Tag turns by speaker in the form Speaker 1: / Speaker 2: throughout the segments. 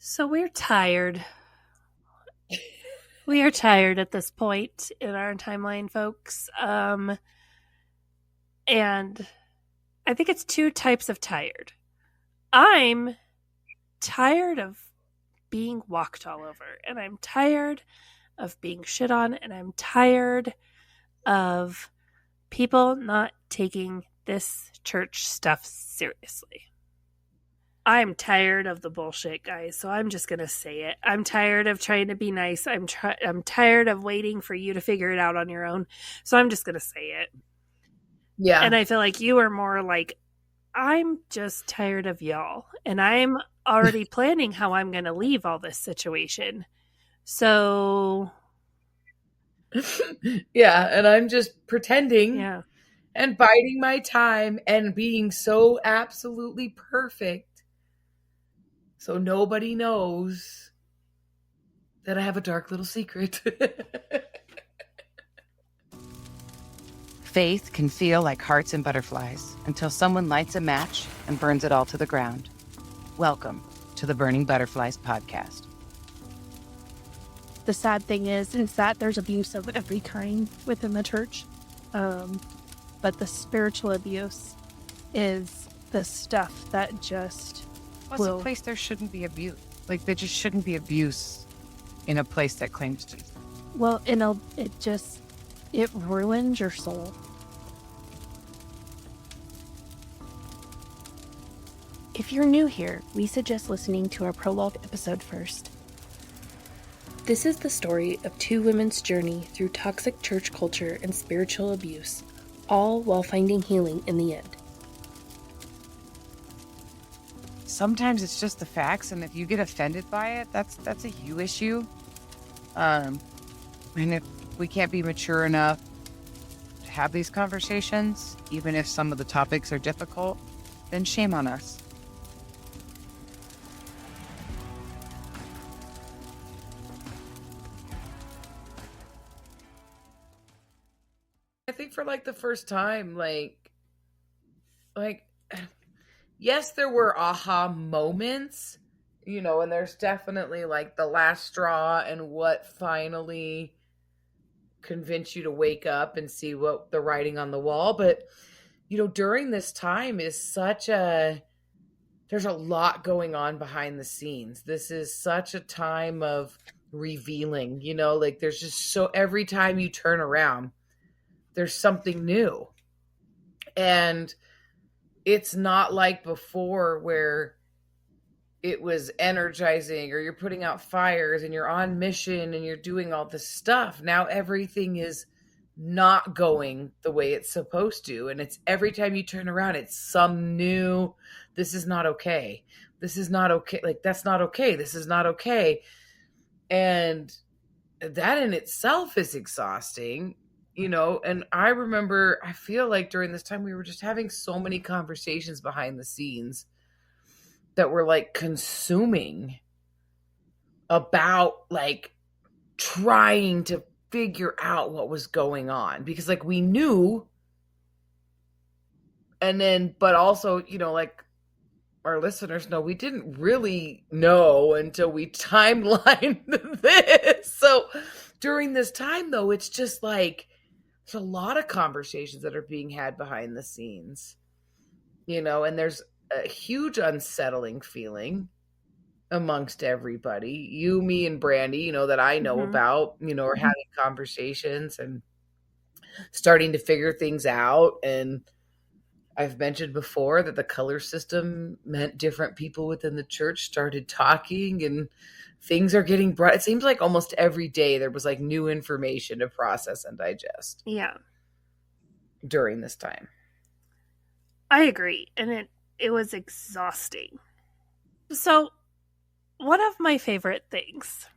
Speaker 1: So we're tired. We are tired at this point in our timeline, folks. And I think it's two types of tired. I'm tired of being walked all over, and I'm tired of being shit on, and I'm tired of people not taking this church stuff seriously. I'm tired of the bullshit, guys. So I'm just gonna say it. I'm tired of trying to be nice. I'm tired of waiting for you to figure it out on your own. So I'm just gonna say it.
Speaker 2: Yeah.
Speaker 1: And I feel like you are more like, I'm just tired of y'all, and I'm already planning how I'm gonna leave all this situation. So
Speaker 2: Yeah. And I'm just pretending
Speaker 1: yeah,
Speaker 2: and biding my time and being so absolutely perfect so nobody knows that I have a dark little secret.
Speaker 3: Faith can feel like hearts and butterflies until someone lights a match and burns it all to the ground. Welcome to the Burning Butterflies podcast.
Speaker 4: The sad thing is that there's abuse of every kind within the church. But the spiritual abuse is the stuff that just
Speaker 3: What's a place there shouldn't be abuse? Like, there just shouldn't be abuse in a place that claims to.
Speaker 4: Well, it ruins your soul. If you're new here, we suggest listening to our prologue episode first. This is the story of two women's journey through toxic church culture and spiritual abuse, all while finding healing in the end.
Speaker 3: Sometimes it's just the facts, and if you get offended by it, that's a you issue. And if we can't be mature enough to have these conversations, even if some of the topics are difficult, then shame on us.
Speaker 2: I think for like the first time, yes, there were aha moments, and there's definitely like the last straw and what finally convinced you to wake up and see what the writing on the wall. But, during this time there's a lot going on behind the scenes. This is such a time of revealing, like there's just every time you turn around, there's something new. And it's not like before where it was energizing or you're putting out fires and you're on mission and you're doing all this stuff. Now everything is not going the way it's supposed to. And it's every time you turn around, it's some new, this is not okay. This is not okay. Like, that's not okay. This is not okay. And that in itself is exhausting. And I feel like during this time we were just having so many conversations behind the scenes that were like consuming about like trying to figure out what was going on, because like we knew, and then but also, like our listeners know, we didn't really know until we timelined this. So during this time though, it's just like there's a lot of conversations that are being had behind the scenes, and there's a huge unsettling feeling amongst everybody. You, me, and Brandy, that I know about, are having conversations and starting to figure things out. And I've mentioned before that the color system meant different people within the church started talking, and things are getting brought. It seems like almost every day there was like new information to process and digest.
Speaker 1: yeah,
Speaker 2: During this time.
Speaker 1: I agree, and it was exhausting. So one of my favorite things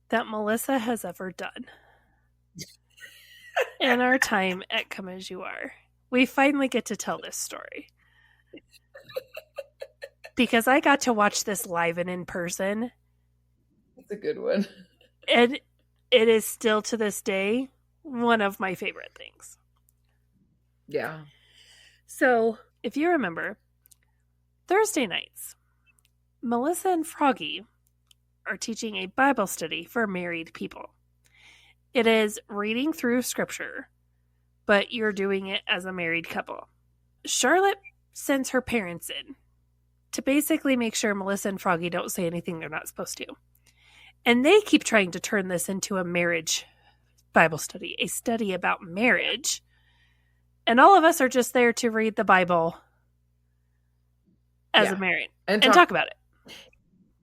Speaker 1: that Melissa has ever done in our time at Come As You Are, we finally get to tell this story. Because I got to watch this live and in person.
Speaker 2: That's a good one.
Speaker 1: And it is still to this day one of my favorite things.
Speaker 2: Yeah.
Speaker 1: So, if you remember, Thursday nights, Melissa and Froggy are teaching a Bible study for married people. It is reading through scripture, but you're doing it as a married couple. Charlotte sends her parents in to basically make sure Melissa and Froggy don't say anything they're not supposed to. And they keep trying to turn this into a marriage Bible study, a study about marriage. And all of us are just there to read the Bible as a married and talk about it.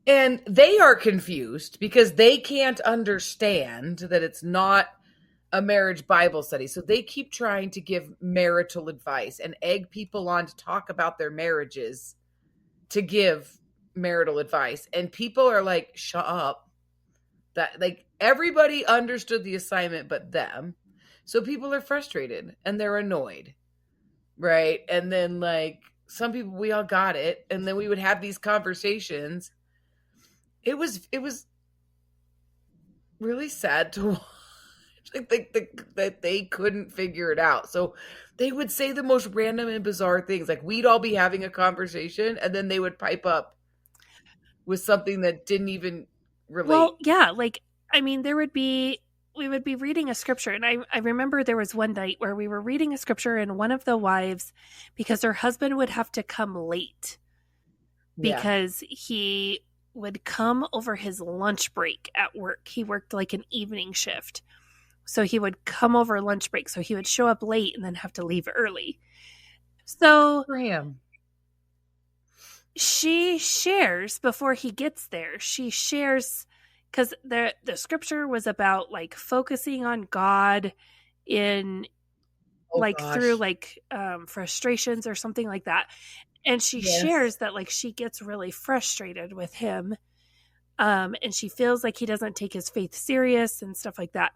Speaker 2: And they are confused because they can't understand that it's not a marriage Bible study. So they keep trying to give marital advice and egg people on to talk about their marriages to give marital advice. And people are like, shut up. That, like, everybody understood the assignment but them. So people are frustrated and they're annoyed. Right? And then, like, some people, we all got it. And then we would have these conversations. It was really sad to watch. That they couldn't figure it out. So they would say the most random and bizarre things. Like, we'd all be having a conversation and then they would pipe up with something that didn't even relate.
Speaker 1: Well, yeah, like, I mean, we would be reading a scripture. And I remember there was one night where we were reading a scripture and one of the wives, because her husband would have to come late because he would come over his lunch break at work. He worked like an evening shift. So he would come over lunch break. So he would show up late and then have to leave early. So
Speaker 2: for him,
Speaker 1: she shares before he gets there. She shares because the scripture was about like focusing on God in through like frustrations or something like that. And she shares that like she gets really frustrated with him. And she feels like he doesn't take his faith serious and stuff like that.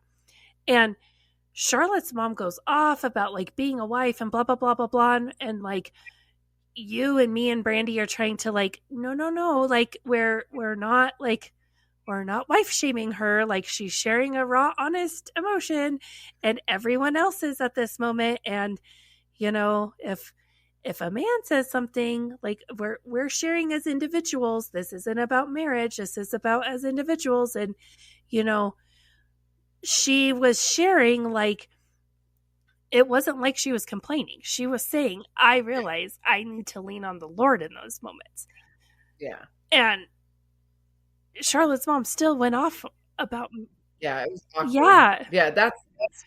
Speaker 1: And Charlotte's mom goes off about like being a wife and blah, blah, blah, blah, blah. And like you and me and Brandy are trying to like, no. Like we're not wife shaming her. Like she's sharing a raw, honest emotion and everyone else is at this moment. And, you know, if a man says something, like we're sharing as individuals, this isn't about marriage. This is about as individuals. And, you know, she was sharing like, it wasn't like she was complaining. She was saying, I realize I need to lean on the Lord in those moments.
Speaker 2: Yeah.
Speaker 1: And Charlotte's mom still went off about.
Speaker 2: Yeah, it was awkward.
Speaker 1: Yeah.
Speaker 2: That's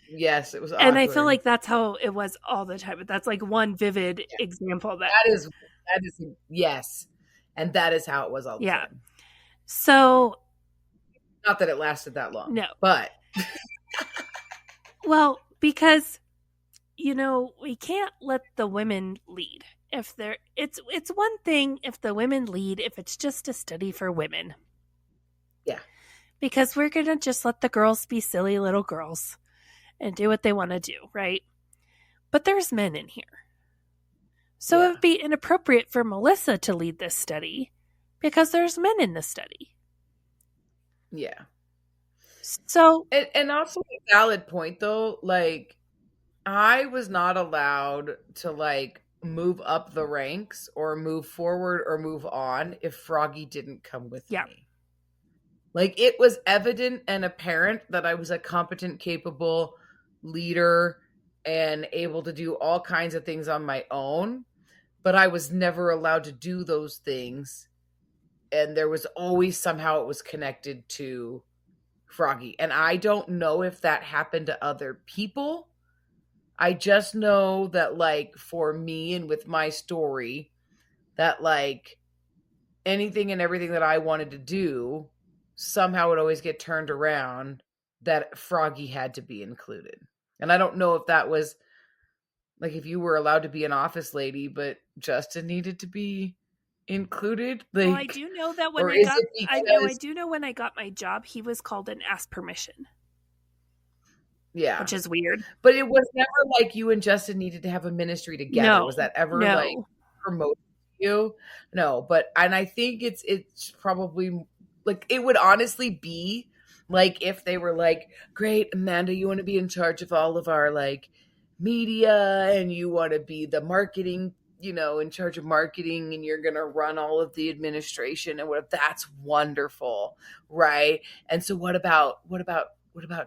Speaker 2: yes, it was awkward.
Speaker 1: And I feel like that's how it was all the time. But that's like one vivid example that
Speaker 2: is yes. And that is how it was all the time.
Speaker 1: So
Speaker 2: not that it lasted that long.
Speaker 1: No.
Speaker 2: But
Speaker 1: well, because you know, we can't let the women lead. If it's one thing if the women lead, if it's just a study for women.
Speaker 2: Yeah.
Speaker 1: Because we're going to just let the girls be silly little girls and do what they want to do, right? But there's men in here. So it would be inappropriate for Melissa to lead this study because there's men in the study.
Speaker 2: Yeah.
Speaker 1: So
Speaker 2: and also a valid point though, like I was not allowed to like move up the ranks or move forward or move on if Froggy didn't come with me. Like it was evident and apparent that I was a competent, capable leader and able to do all kinds of things on my own, but I was never allowed to do those things. And there was always somehow it was connected to Froggy. And I don't know if that happened to other people. I just know that like for me and with my story, that like anything and everything that I wanted to do somehow would always get turned around that Froggy had to be included. And I don't know if that was like if you were allowed to be an office lady, but Justin needed to be included. Like,
Speaker 1: well, I do know that when I do know when I got my job, he was called and asked permission.
Speaker 2: Yeah.
Speaker 1: Which is weird.
Speaker 2: But it was never like you and Justin needed to have a ministry together.
Speaker 1: No,
Speaker 2: was that ever like promoted to you? No, and I think it's probably like it would honestly be like if they were like, great, Amanda, you want to be in charge of all of our like media and you want to be the marketing in charge of marketing and you're going to run all of the administration and what that's wonderful, right? And so what about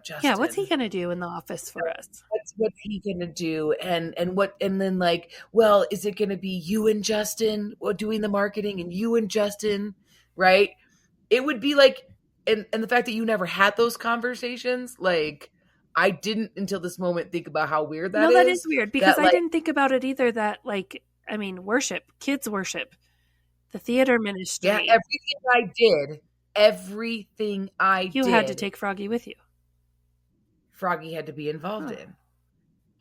Speaker 2: Justin?
Speaker 1: Yeah, what's he going to do in the office for us?
Speaker 2: What's he going to do? And then like, well, is it going to be you and Justin doing the marketing and you and Justin, right? It would be like, and the fact that you never had those conversations, like, I didn't until this moment think about how weird that is.
Speaker 1: No, that is weird because I didn't think about it either. That like, I mean, worship, kids worship, the theater ministry.
Speaker 2: Yeah, everything I did.
Speaker 1: You had to take Froggy with you.
Speaker 2: Froggy had to be involved in.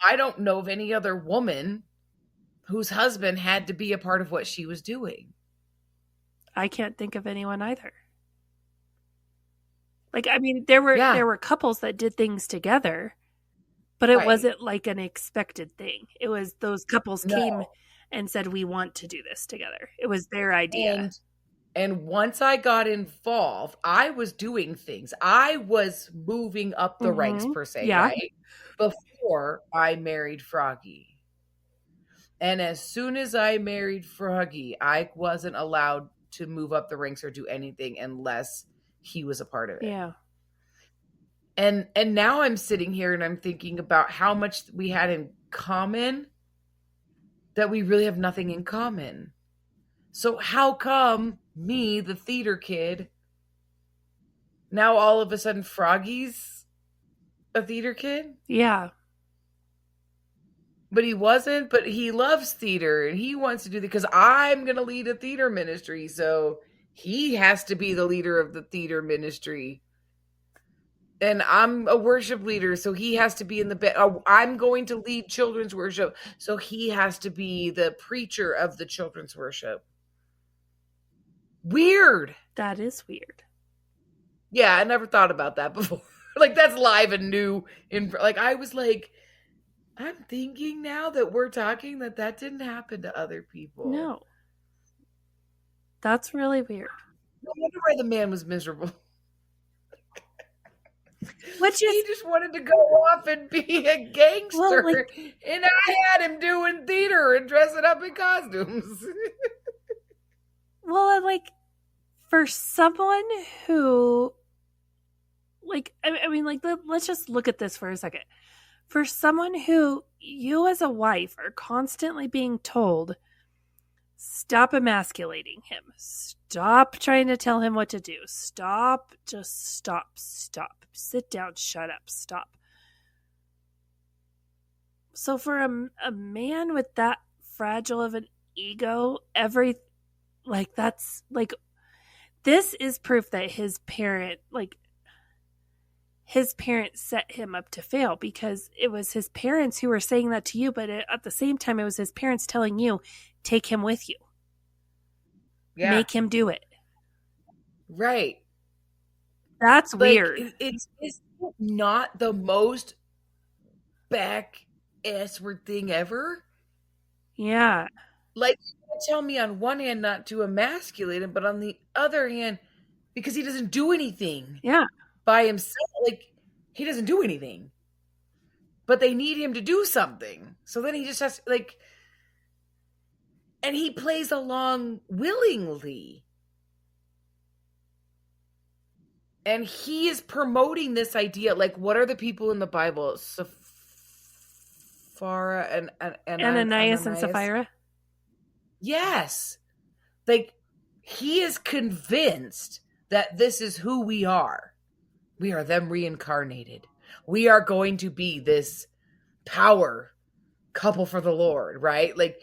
Speaker 2: I don't know of any other woman whose husband had to be a part of what she was doing.
Speaker 1: I can't think of anyone either. Like, I mean, there were couples that did things together, but it wasn't like an expected thing. It was those couples came and said, we want to do this together. It was their idea.
Speaker 2: And once I got involved, I was doing things. I was moving up the ranks, per se, right? Before I married Froggy. And as soon as I married Froggy, I wasn't allowed to move up the ranks or do anything unless he was a part of it.
Speaker 1: Yeah.
Speaker 2: And now I'm sitting here and I'm thinking about how much we had in common that we really have nothing in common. So how come me, the theater kid, now all of a sudden Froggy's a theater kid?
Speaker 1: Yeah.
Speaker 2: But he wasn't, but he loves theater and he wants to do that because I'm going to lead a theater ministry. So he has to be the leader of the theater ministry. And I'm a worship leader, so he has to be in the bed. I'm going to lead children's worship, so he has to be the preacher of the children's worship. Weird.
Speaker 1: That is weird.
Speaker 2: Yeah, I never thought about that before. Like, that's live and new. Like, I was like, I'm thinking now that we're talking that didn't happen to other people.
Speaker 1: No. That's really weird.
Speaker 2: No wonder why the man was miserable.
Speaker 1: He
Speaker 2: just wanted to go off and be a gangster.
Speaker 1: Well,
Speaker 2: and I had him doing theater and dressing up in costumes.
Speaker 1: Well, like, for someone who, like, I mean, like, let's just look at this for a second. For someone who you as a wife are constantly being told, stop emasculating him. Stop trying to tell him what to do. Stop. Just stop. Sit down. Shut up. Stop. So for a man with that fragile of an ego, that's like, this is proof that his parents set him up to fail, because it was his parents who were saying that to you, but at the same time, it was his parents telling you, take him with you. Yeah. Make him do it.
Speaker 2: Right.
Speaker 1: That's weird.
Speaker 2: It's not the most back-assward thing ever.
Speaker 1: Yeah.
Speaker 2: Like, you tell me on one hand not to emasculate him, but on the other hand, because he doesn't do anything.
Speaker 1: Yeah.
Speaker 2: By himself. Like, he doesn't do anything. But they need him to do something. So then he just has to, like, and he plays along willingly. And he is promoting this idea. Like, what are the people in the Bible? Sapphira and
Speaker 1: Ananias and Sapphira?
Speaker 2: Yes. Like, he is convinced that this is who we are. We are them reincarnated. We are going to be this power couple for the Lord, right? Like,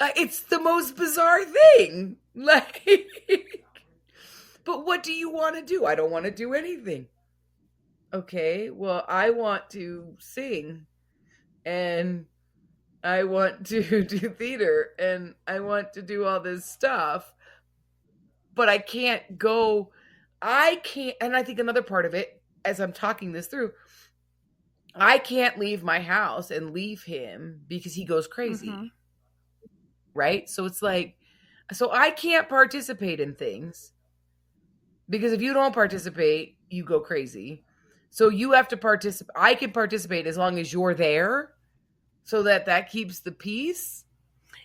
Speaker 2: it's the most bizarre thing. Like, but what do you want to do? I don't want to do anything. Okay, well, I want to sing, and I want to do theater, and I want to do all this stuff, but I can't, and I think another part of it, as I'm talking this through, I can't leave my house and leave him because he goes crazy. Mm-hmm. Right? So it's like, so I can't participate in things because if you don't participate, you go crazy. So you have to participate. I can participate as long as you're there so that keeps the peace.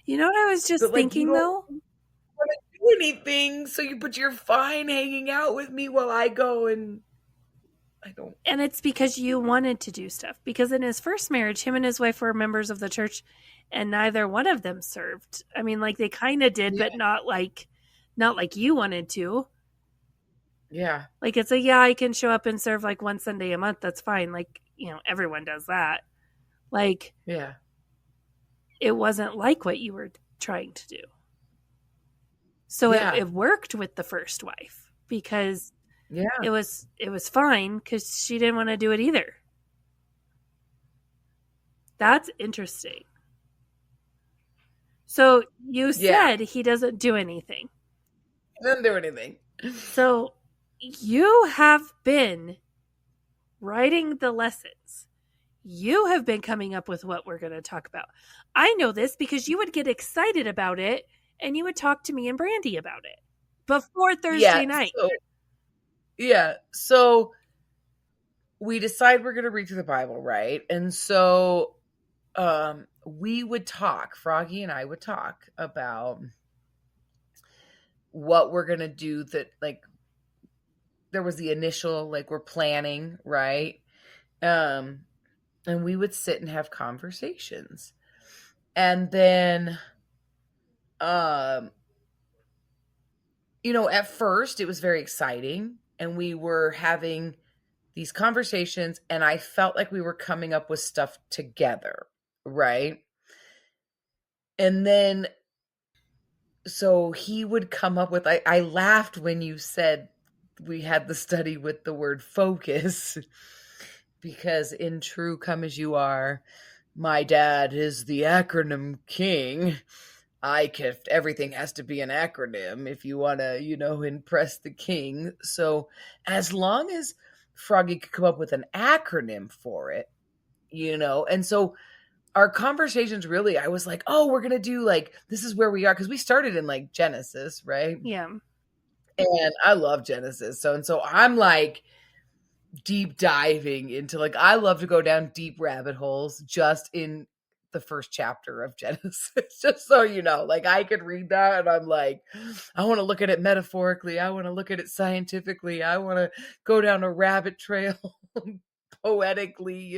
Speaker 1: You know what I was just
Speaker 2: But like, you
Speaker 1: thinking
Speaker 2: don't
Speaker 1: though?
Speaker 2: want to do anything, so but you're fine hanging out with me while I go and I don't.
Speaker 1: And it's because you wanted to do stuff. Because in his first marriage, him and his wife were members of the church, and neither one of them served. I mean, like they kind of did,
Speaker 2: Yeah.
Speaker 1: but not like you wanted to.
Speaker 2: Yeah.
Speaker 1: Like it's I can show up and serve like one Sunday a month. That's fine. Like, everyone does that. Like
Speaker 2: Yeah.
Speaker 1: it wasn't like what you were trying to do. So
Speaker 2: Yeah.
Speaker 1: it worked with the first wife because
Speaker 2: Yeah.
Speaker 1: it was fine because she didn't want to do it either. That's interesting. So you said he doesn't do anything.
Speaker 2: He doesn't do anything.
Speaker 1: So you have been writing the lessons. You have been coming up with what we're going to talk about. I know this because you would get excited about it and you would talk to me and Brandy about it before Thursday night.
Speaker 2: So we decide we're going to read through the Bible, right? And so we would talk, Froggy and I would talk about what we're going to do, that like there was the initial, like we're planning, right? And we would sit and have conversations. And then, at first it was very exciting and we were having these conversations and I felt like we were coming up with stuff together, right? And then, so he would come up with, I laughed when you said we had the study with the word focus, because in true Come As You Are, my dad is the acronym king. Everything has to be an acronym if you want to, impress the king. So as long as Froggy could come up with an acronym for it, and so our conversations really, I was like, oh, we're going to do like, this is where we are. Cause we started in like Genesis, right?
Speaker 1: Yeah.
Speaker 2: And I love Genesis. So I'm like deep diving into, like, I love to go down deep rabbit holes just in the first chapter of Genesis. Just so you know, like I could read that and I'm like, I want to look at it metaphorically. I want to look at it scientifically. I want to go down a rabbit trail poetically,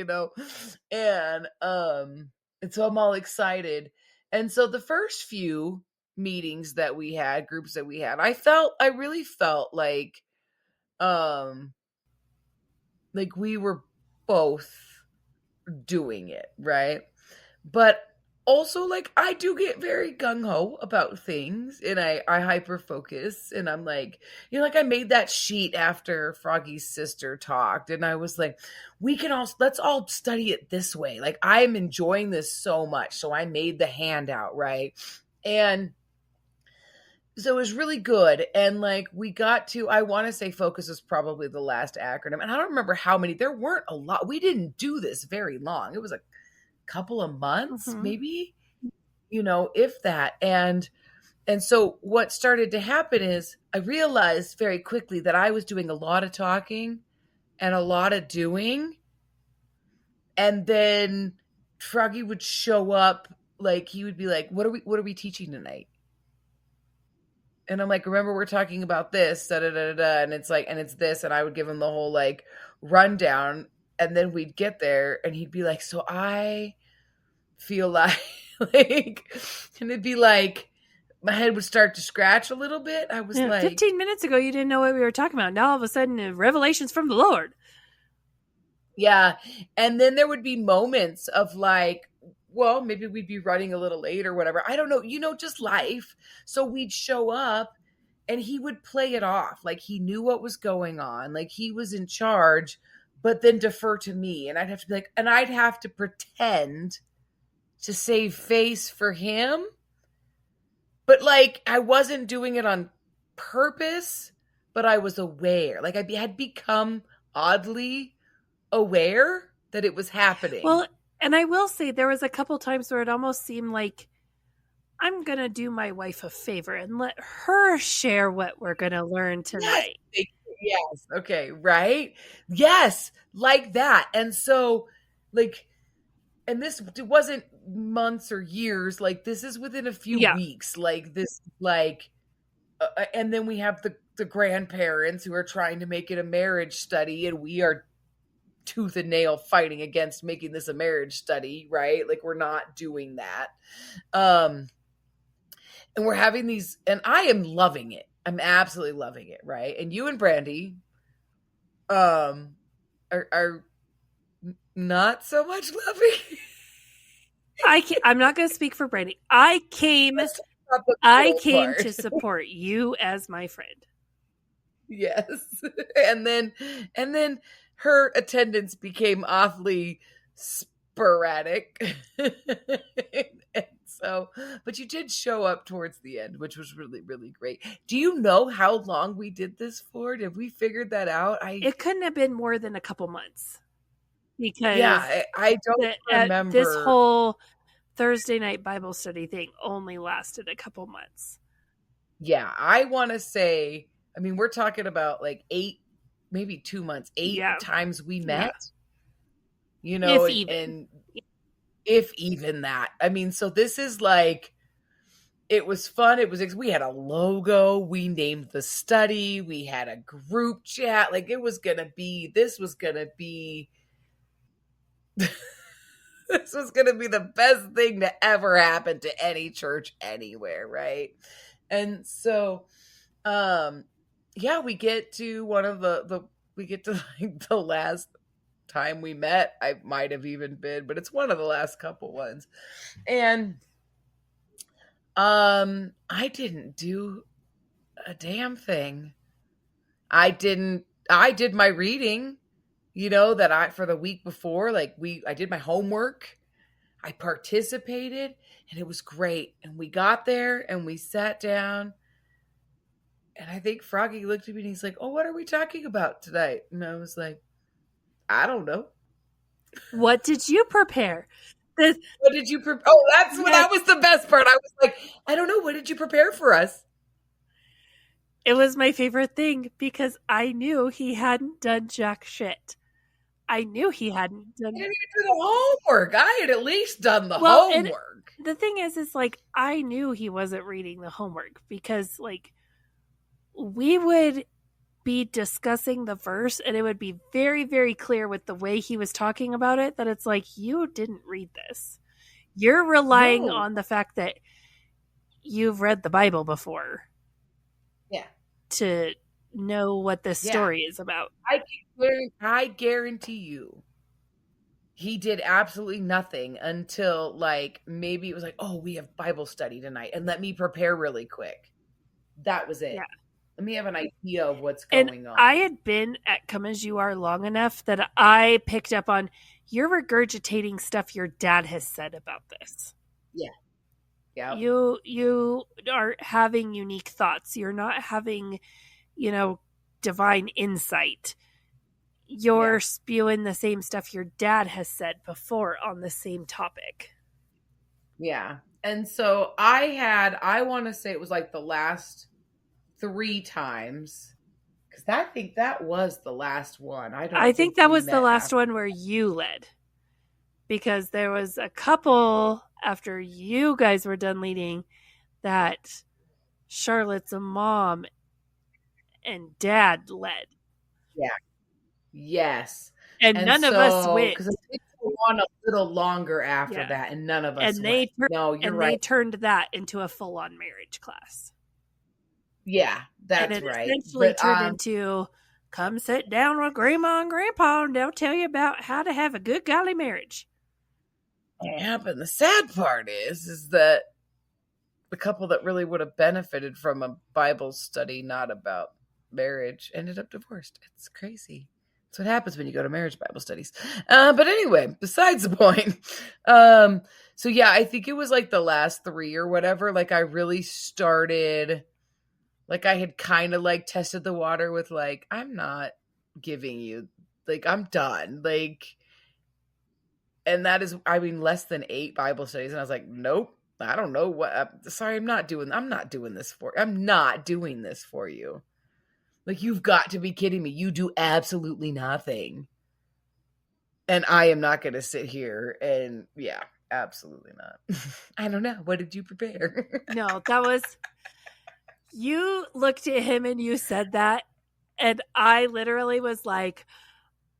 Speaker 2: and so I'm all excited. And so the first few meetings that we had, groups that we had, I really felt like we were both doing it, right? But also, like, I do get very gung-ho about things and I hyper focus, and I'm like, like I made that sheet after Froggy's sister talked and I was like, let's all study it this way. Like, I'm enjoying this so much. So I made the handout, right? And so it was really good. And like we got to, I want to say focus was probably the last acronym. And I don't remember how many, there weren't a lot. We didn't do this very long. It was a couple of months, maybe, if that. And so what started to happen is I realized very quickly that I was doing a lot of talking and a lot of doing. And then Froggy would show up, like he would be like, what are we teaching tonight? And I'm like, remember, we're talking about this, da, da, da, da, and it's like, and it's this. And I would give him the whole like rundown. And then we'd get there and he'd be like, so I feel like, and it'd be like, my head would start to scratch a little bit. I was like,
Speaker 1: 15 minutes ago, you didn't know what we were talking about. Now all of a sudden, revelations from the Lord.
Speaker 2: Yeah. And then there would be moments of like, well, maybe we'd be running a little late or whatever. I don't know, just life. So we'd show up and he would play it off like he knew what was going on, like he was in charge, but then defer to me. And I'd have to be like, and I'd have to pretend to save face for him. But like, I wasn't doing it on purpose, but I was aware. Like I had become oddly aware that it was happening.
Speaker 1: Well, and I will say there was a couple times where it almost seemed like I'm going to do my wife a favor and let her share what we're going to learn tonight.
Speaker 2: Yes. Okay. Right. Yes. Like that. And so like and this wasn't months or years. Like, this is within a few weeks. Like, this, like, and then we have the grandparents who are trying to make it a marriage study, and we are tooth and nail fighting against making this a marriage study, right? Like, we're not doing that. And we're having these, and I am loving it. I'm absolutely loving it, right? And you and Brandy are not so much loving.
Speaker 1: I'm not going to speak for Brandy. I came to support you as my friend.
Speaker 2: Yes. And then her attendance became awfully sporadic. And so, but you did show up towards the end, which was really, really great. Do you know how long we did this for? Did we figure that out?
Speaker 1: It couldn't have been more than a couple months. Because
Speaker 2: I don't remember.
Speaker 1: This whole Thursday night Bible study thing only lasted a couple months.
Speaker 2: Yeah, I want to say, I mean, we're talking about like 8, maybe 2 months, 8 times we met. Yeah. You know, if even that. I mean, so this is like, it was fun. We had a logo. We named the study. We had a group chat. Like, this was going to be this was going to be the best thing to ever happen to any church anywhere, right? And so, we get to one of like the last time we met. I might have even been, but it's one of the last couple ones. And I didn't do a damn thing. I did my reading, you know, that for the week before, like I did my homework. I participated, and it was great. And we got there and we sat down, and I think Froggy looked at me and he's like, "Oh, what are we talking about tonight?" And I was like, "I don't know."
Speaker 1: What did you prepare?
Speaker 2: What did you prepare? Oh, that was the best part. I was like, "I don't know. What did you prepare for us?"
Speaker 1: It was my favorite thing because I knew he hadn't done jack shit. I knew he hadn't done.
Speaker 2: I didn't even do the homework. I had at least done the homework.
Speaker 1: The thing is like, I knew he wasn't reading the homework because, like, we would be discussing the verse and it would be very, very clear with the way he was talking about it that it's like, you didn't read this. You're relying on the fact that you've read the Bible before.
Speaker 2: Yeah.
Speaker 1: To know what this story is about.
Speaker 2: I guarantee you he did absolutely nothing until, like, maybe it was like, "Oh, we have Bible study tonight, and let me prepare really quick." That was it. Yeah. Let me have an idea of what's going on.
Speaker 1: I had been at Come As You Are long enough that I picked up on, you're regurgitating stuff your dad has said about this.
Speaker 2: Yeah. Yeah.
Speaker 1: You are having unique thoughts. You're not having, divine insight. You're spewing the same stuff your dad has said before on the same topic.
Speaker 2: Yeah. And so I want to say it was like the last 3 times, because I think that was the last one. I think that was the last
Speaker 1: one where you led, because there was a couple after you guys were done leading that Charlotte's mom and dad led.
Speaker 2: Yeah. Yes.
Speaker 1: And none of us went.
Speaker 2: Because it went on a little longer after that, and none of us went. They
Speaker 1: turned that into a full-on marriage class.
Speaker 2: Yeah, that's right.
Speaker 1: It essentially turned into, come sit down with Grandma and Grandpa and they'll tell you about how to have a good godly marriage.
Speaker 2: Yeah, but the sad part is that the couple that really would have benefited from a Bible study not about marriage ended up divorced. It's crazy. That's what happens when you go to marriage Bible studies. But anyway, besides the point. So yeah, I think it was like the last 3 or whatever. Like, I really started, like, I had kind of like tested the water with, like, I'm not giving you, like, I'm done. Like, and that is, I mean, less than 8 Bible studies. And I was like, nope, I don't know what, sorry, I'm not doing this for you. Like, you've got to be kidding me. You do absolutely nothing. And I am not going to sit here and, yeah, absolutely not. I don't know. What did you prepare?
Speaker 1: No, that was, you looked at him and you said that. And I literally was like,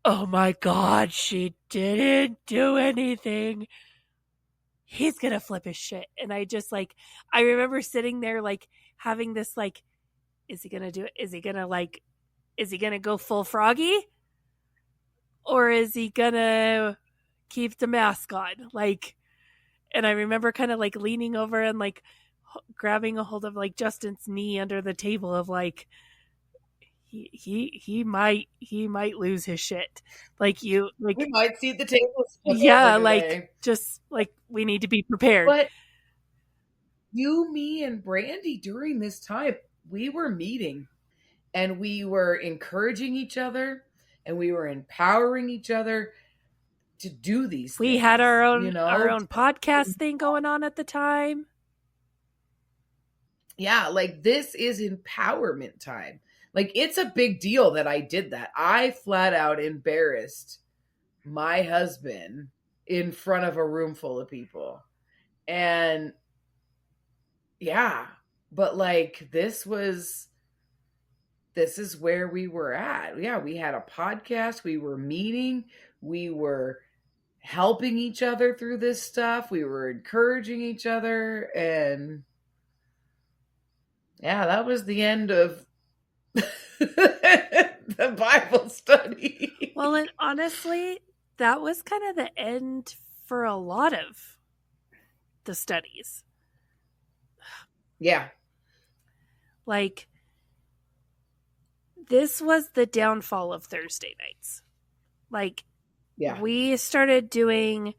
Speaker 1: oh my God, she didn't do anything. He's going to flip his shit. And I just like, I remember sitting there like having this like, is he going to do it? Is he going to like, is he going to go full Froggy? Or is he going to keep the mask on? Like, and I remember kind of like leaning over and like grabbing a hold of like Justin's knee under the table of like, he might lose his shit. Like you like
Speaker 2: We might see the tables.
Speaker 1: yeah, like just like we need to be prepared.
Speaker 2: But you, me, and Brandy during this time, we were meeting and we were encouraging each other and we were empowering each other to do these
Speaker 1: we
Speaker 2: things,
Speaker 1: had our own
Speaker 2: you know?
Speaker 1: our own podcast thing going on at the time.
Speaker 2: Yeah, like this is empowerment time. Like it's a big deal that I did that. I flat out embarrassed my husband in front of a room full of people. And yeah, but like this is where we were at. Yeah, we had a podcast, we were meeting, we were helping each other through this stuff, we were encouraging each other, and yeah, that was the end of the Bible study.
Speaker 1: Well, and honestly, that was kind of the end for a lot of the studies.
Speaker 2: Yeah.
Speaker 1: Like, this was the downfall of Thursday nights. Like,
Speaker 2: Yeah.
Speaker 1: we started doing,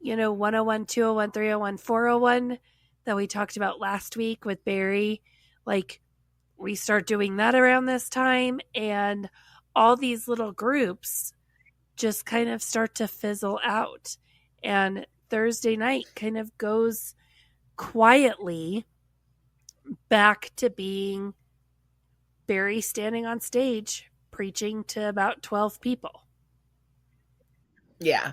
Speaker 1: 101, 201, 301, 401 that we talked about last week with Barry. Like, we start doing that around this time, and all these little groups just kind of start to fizzle out. And Thursday night kind of goes quietly back to being Barry standing on stage preaching to about 12 people.
Speaker 2: Yeah.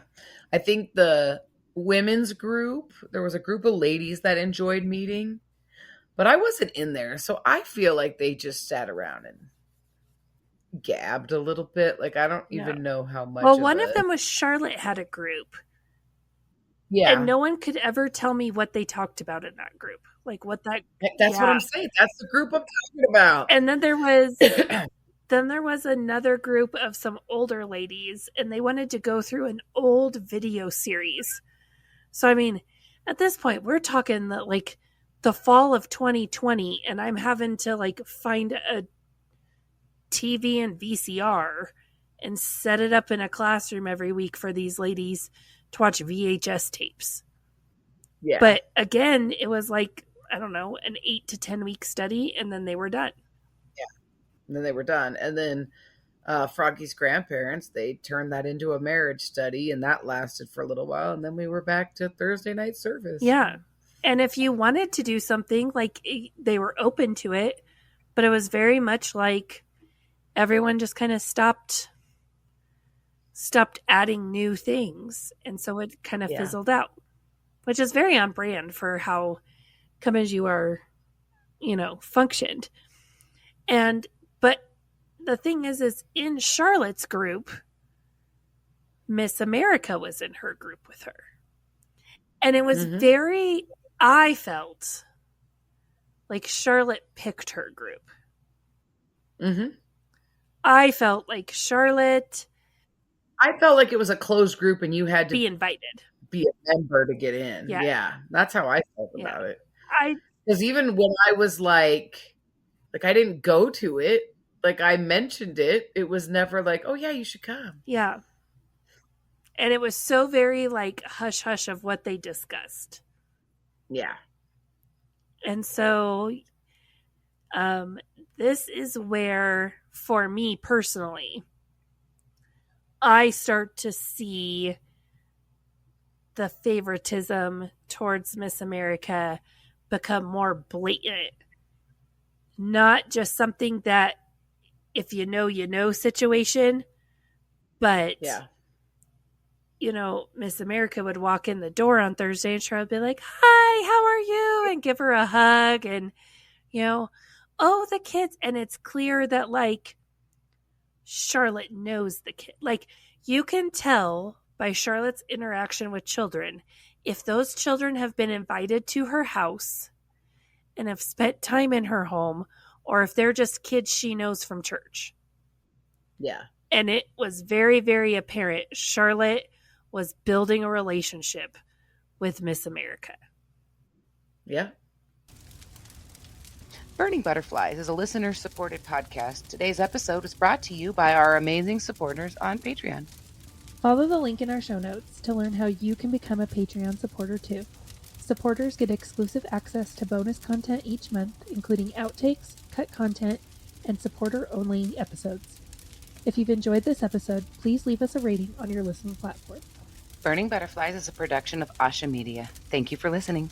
Speaker 2: I think the women's group, there was a group of ladies that enjoyed meeting, but I wasn't in there. So I feel like they just sat around and gabbed a little bit. Like I don't even know how much.
Speaker 1: Well, one of them was Charlotte had a group.
Speaker 2: Yeah.
Speaker 1: And no one could ever tell me what they talked about in that group. Like what that.
Speaker 2: That's what I'm saying. That's the group I'm talking about.
Speaker 1: And then there was another group of some older ladies, and they wanted to go through an old video series. So, I mean, at this point, we're talking like the fall of 2020, and I'm having to like find a TV and VCR and set it up in a classroom every week for these ladies to watch VHS tapes.
Speaker 2: Yeah.
Speaker 1: But again, it was like, I don't know, an 8 to 10 week study, and then they were done.
Speaker 2: And then they were done. And then Froggy's grandparents, they turned that into a marriage study, and that lasted for a little while. And then we were back to Thursday night service.
Speaker 1: Yeah. And if you wanted to do something, like they were open to it, but it was very much like everyone just kind of stopped adding new things. And so it kind of fizzled out, which is very on brand for how Come As You Are, functioned. But the thing is in Charlotte's group, Miss America was in her group with her. And it was I felt like Charlotte picked her group.
Speaker 2: Mm-hmm.
Speaker 1: I felt like Charlotte.
Speaker 2: I felt like it was a closed group and you had to
Speaker 1: be invited,
Speaker 2: be a member to get in. Yeah. That's how I felt about it. Because even when I was like I didn't go to it, like I mentioned it, it was never like, oh yeah, you should come.
Speaker 1: Yeah. And it was so very like hush hush of what they discussed.
Speaker 2: Yeah.
Speaker 1: And so this is where, for me personally, I start to see the favoritism towards Miss America become more blatant. Not just something that if you know situation, but Miss America would walk in the door on Thursday and Charlotte would be like, "Hi, how are you?" and give her a hug and, oh, the kids. And it's clear that, like, Charlotte knows the kid. Like, you can tell by Charlotte's interaction with children if those children have been invited to her house and have spent time in her home, or if they're just kids she knows from church.
Speaker 2: Yeah.
Speaker 1: And it was very, very apparent Charlotte was building a relationship with Miss America.
Speaker 2: Yeah.
Speaker 3: Burning Butterflies is a listener-supported podcast. Today's episode was brought to you by our amazing supporters on Patreon.
Speaker 5: Follow the link in our show notes to learn how you can become a Patreon supporter too. Supporters get exclusive access to bonus content each month, including outtakes, cut content, and supporter-only episodes. If you've enjoyed this episode, please leave us a rating on your listening platform.
Speaker 3: Burning Butterflies is a production of Asha Media. Thank you for listening.